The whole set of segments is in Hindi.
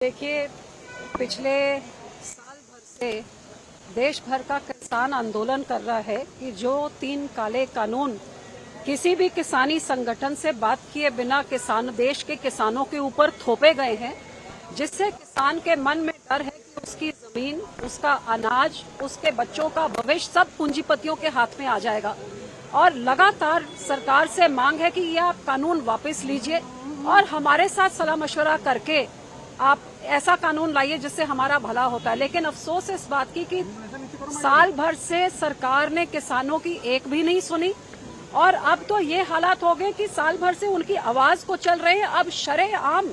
देखिए, पिछले साल भर से देश भर का किसान आंदोलन कर रहा है कि जो 3 काले कानून किसी भी किसानी संगठन से बात किए बिना देश के किसानों के ऊपर थोपे गए हैं, जिससे किसान के मन में डर है कि उसकी जमीन, उसका अनाज, उसके बच्चों का भविष्य सब पूंजीपतियों के हाथ में आ जाएगा। और लगातार सरकार से मांग है कि यह कानून वापस लीजिए और हमारे साथ सलाह मशवरा करके आप ऐसा कानून लाइए जिससे हमारा भला होता है। लेकिन अफसोस इस बात की कि साल भर से सरकार ने किसानों की एक भी नहीं सुनी और अब तो ये हालात हो गए कि साल भर से उनकी आवाज को चल रहे हैं, अब शरेआम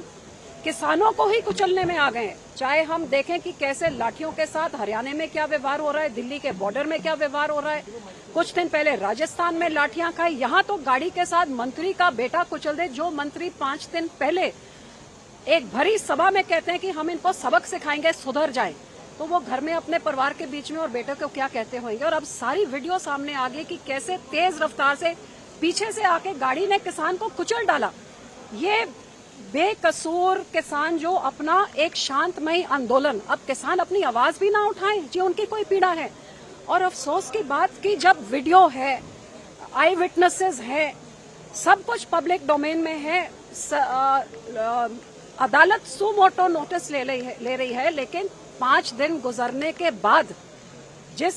किसानों को ही कुचलने में आ गए हैं। चाहे हम देखें कि कैसे लाठियों के साथ हरियाणा में क्या व्यवहार हो रहा है, दिल्ली के बॉर्डर में क्या व्यवहार हो रहा है, कुछ दिन पहले राजस्थान में लाठियां खाई, यहाँ तो गाड़ी के साथ मंत्री का बेटा कुचल दे। जो मंत्री 5 दिन पहले एक भरी सभा में कहते हैं कि हम इनको सबक सिखाएंगे, सुधर जाएं, तो वो घर में अपने परिवार के बीच में और बेटे को क्या कहते होंगे। और अब सारी वीडियो सामने आ गई कि कैसे तेज रफ्तार से पीछे से आके गाड़ी ने किसान को कुचल डाला। ये बेकसूर किसान जो अपना एक शांतमय आंदोलन, अब किसान अपनी आवाज भी ना उठाएं जी, उनकी कोई पीड़ा है। और अफसोस की बात कि जब वीडियो है, आई विटनेसेस है, सब कुछ पब्लिक डोमेन में है, अदालत सू मोटो नोटिस ले रही है, लेकिन 5 दिन गुजरने के बाद जिस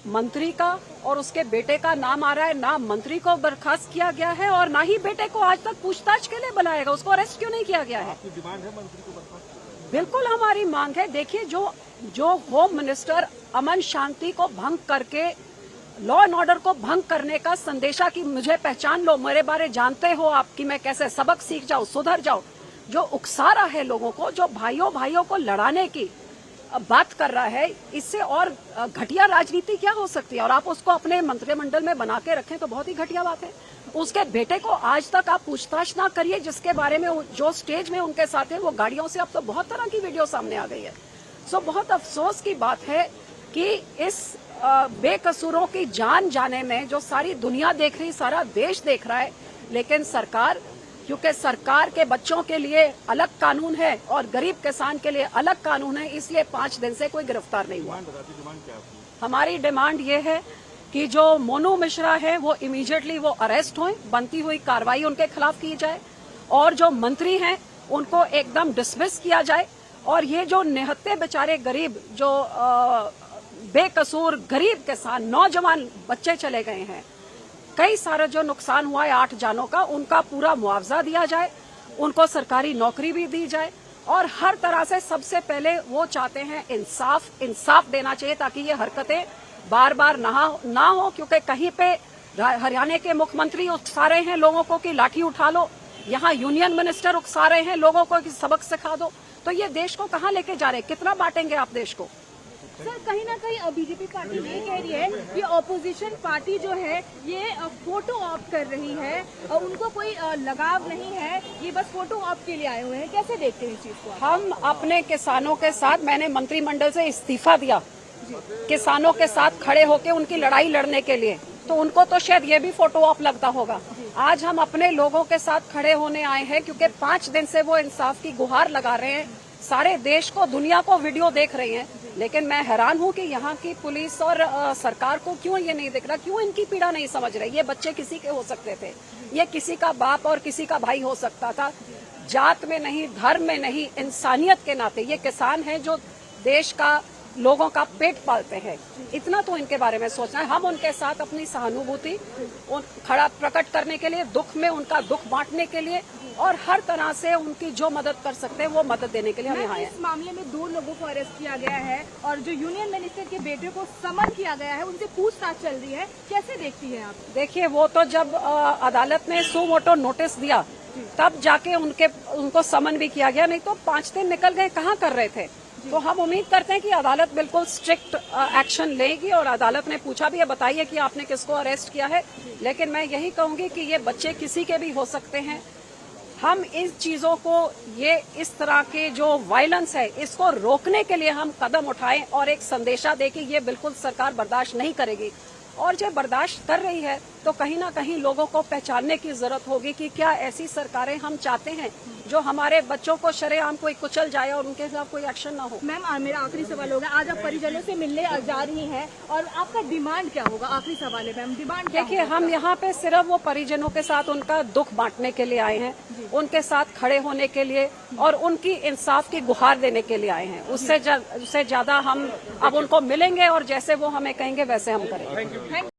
मंत्री का और उसके बेटे का नाम आ रहा है, ना मंत्री को बर्खास्त किया गया है और ना ही बेटे को आज तक पूछताछ के लिए बुलाएगा। उसको अरेस्ट क्यों नहीं किया गया है? आपकी डिमांड है मंत्री को बर्खास्त? बिल्कुल हमारी मांग है। देखिए, जो होम मिनिस्टर अमन शांति को भंग करके लॉ एंड ऑर्डर को भंग करने का संदेशा कि मुझे पहचान लो, मेरे बारे जानते हो आप कि मैं कैसे सबक सीख जाऊं, सुधर जाऊं, जो उकसा रहा है लोगों को, जो भाइयों को लड़ाने की बात कर रहा है, इससे और घटिया राजनीति क्या हो सकती है? और आप उसको अपने मंत्रिमंडल में बना के रखें तो बहुत ही घटिया बात है। उसके बेटे को आज तक आप पूछताछ ना करिए, जिसके बारे में जो स्टेज में उनके साथ है वो गाड़ियों से, अब तो बहुत तरह की वीडियो सामने आ गई है। सो बहुत अफसोस की बात है कि इस बेकसूरों की जान जाने में जो सारी दुनिया देख रही, सारा देश देख रहा है, लेकिन सरकार, क्योंकि सरकार के बच्चों के लिए अलग कानून है और गरीब किसान के लिए अलग कानून है, इसलिए 5 दिन से कोई गिरफ्तार नहीं हुआ। हमारी डिमांड ये है कि जो मोनू मिश्रा है वो इमीडिएटली वो अरेस्ट हों, बनती हुई कार्रवाई उनके खिलाफ की जाए और जो मंत्री हैं उनको एकदम डिसमिस किया जाए। और ये जो निहत्ते बेचारे गरीब, जो बेकसूर गरीब किसान, नौजवान बच्चे चले गए हैं, कई सारा जो नुकसान हुआ है 8 जानों का, उनका पूरा मुआवजा दिया जाए, उनको सरकारी नौकरी भी दी जाए और हर तरह से सबसे पहले वो चाहते हैं इंसाफ देना चाहिए ताकि ये हरकतें बार बार ना हो। क्योंकि कहीं पे हरियाणा के मुख्यमंत्री उकसा रहे हैं लोगों को कि लाठी उठा लो, यहाँ यूनियन मिनिस्टर उकसा रहे हैं लोगों को कि सबक सिखा दो, तो ये देश को कहाँ लेके जा रहे हैं? कितना बांटेंगे आप देश को? सर, कहीं ना कहीं बीजेपी पार्टी ये कह रही है कि ऑपोजिशन पार्टी जो है ये फोटो ऑप कर रही है और उनको कोई लगाव नहीं है, ये बस फोटो ऑप के लिए आए हुए हैं। कैसे देखते हैं इस चीज को? हम अपने किसानों के साथ, मैंने मंत्रिमंडल से इस्तीफा दिया किसानों के साथ खड़े होकर उनकी लड़ाई लड़ने के लिए, तो उनको तो शायद ये भी फोटो ऑप लगता होगा। आज हम अपने लोगों के साथ खड़े होने आए हैं क्योंकि 5 दिन से वो इंसाफ की गुहार लगा रहे हैं, सारे देश को, दुनिया को वीडियो देख रही हैं। लेकिन मैं हैरान हूं कि यहाँ की पुलिस और सरकार को क्यों ये नहीं दिख रहा, क्यों इनकी पीड़ा नहीं समझ रही। ये बच्चे किसी के हो सकते थे, ये किसी का बाप और किसी का भाई हो सकता था, जात में नहीं, धर्म में नहीं, इंसानियत के नाते ये किसान हैं जो देश का, लोगों का पेट पालते हैं। इतना तो इनके बारे में सोचना है। हम उनके साथ अपनी सहानुभूति खड़ा प्रकट करने के लिए, दुख में उनका दुख बांटने के लिए और हर तरह से उनकी जो मदद कर सकते हैं वो मदद देने के लिए हम यहाँ आए हैं। इस मामले में 2 लोगों को अरेस्ट किया गया है और जो यूनियन मिनिस्टर के बेटे को समन किया गया है, उनसे पूछताछ चल रही है, कैसे देखती हैं आप? देखिए, वो तो जब अदालत ने सू मोटो नोटिस दिया तब जाके उनको समन भी किया गया, नहीं तो 5 दिन निकल गए, कहाँ कर रहे थे। तो हम उम्मीद करते हैं कि अदालत बिल्कुल स्ट्रिक्ट एक्शन लेगी और अदालत ने पूछा भी है, बताइए कि आपने किसको अरेस्ट किया है। लेकिन मैं यही कहूंगी कि ये बच्चे किसी के भी हो सकते हैं। हम इन चीजों को, ये इस तरह के जो वायलेंस है, इसको रोकने के लिए हम कदम उठाएं और एक संदेशा दें कि ये बिल्कुल सरकार बर्दाश्त नहीं करेगी। और जो बर्दाश्त कर रही है तो कहीं ना कहीं लोगों को पहचानने की जरूरत होगी कि क्या ऐसी सरकारें हम चाहते हैं जो हमारे बच्चों को शरेआम कोई कुचल जाए और उनके खिलाफ कोई एक्शन ना हो। मैम मेरा आखिरी सवाल होगा, आज आप परिजनों से मिलने जा रही हैं और आपका डिमांड क्या होगा? आखिरी सवाल है मैम, डिमांड क्या देखिए, हम यहाँ पे सिर्फ वो परिजनों के साथ उनका दुख बांटने के लिए आए हैं, उनके साथ खड़े होने के लिए और उनकी इंसाफ की गुहार देने के लिए आए हैं। उससे ज्यादा हम अब उनको मिलेंगे और जैसे वो हमें कहेंगे वैसे हम करेंगे। Thank you.